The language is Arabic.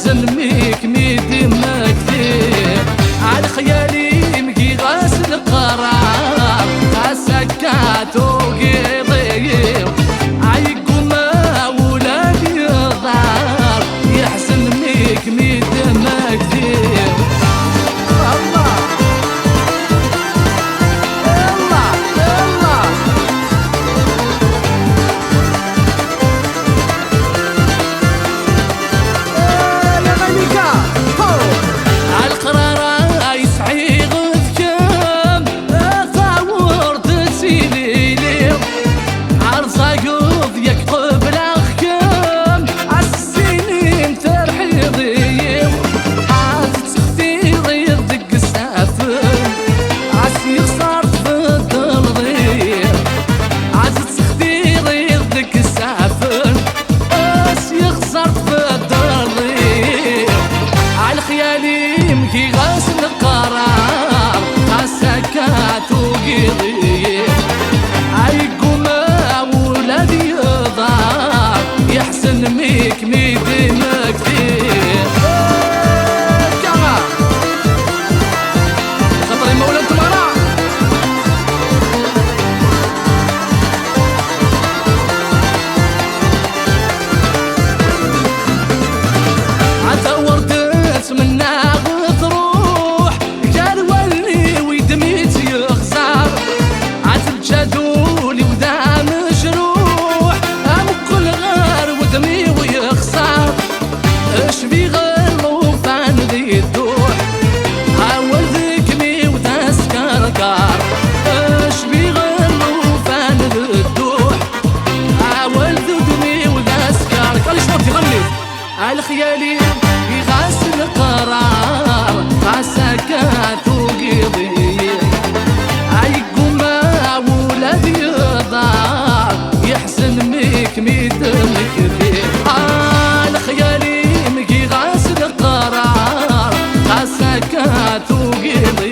يحزن ميك ميدي ما كثير على خيالي مكي غاسل القرار غاسكات وقيضير عيقو ما ولادي ضار يحزن ميك ميدي ما كثير الله الله الله يا ملكة عالقرار يسعي غذكم ثاور تسيلي عرض قوض يكقب الأخكم عالسنين ترحيضي عاد تختير يضق السافر عسي خسرت في الدرضي عاد تختير يضق السافر عسي خسرت في الدرضي على خيالي مكي غاسل القرار غاسكات وقيضي عيقو ما ولادي ضار يحسن ميك ميدي ما كثير كما خطري مولا تمارا عتور درت منا غتروح قال ولي ويدميت يخسر عتب جادولي ودا مجروح ام كل غار ودمي ويخسر اش بي غلوفان ذي الدوح حاول ذكني وتسكر كار اش بي غلوفان ذي الدوح حاول ذكني وتسكر كار ايش نبغي غني على خيالي يغاسل القرار غاسكات وقيضي عيقو ما ولادي ضار يحزن ميك ميدم كثير على خيالي مكي غاسل القرار غاسكات وقيضي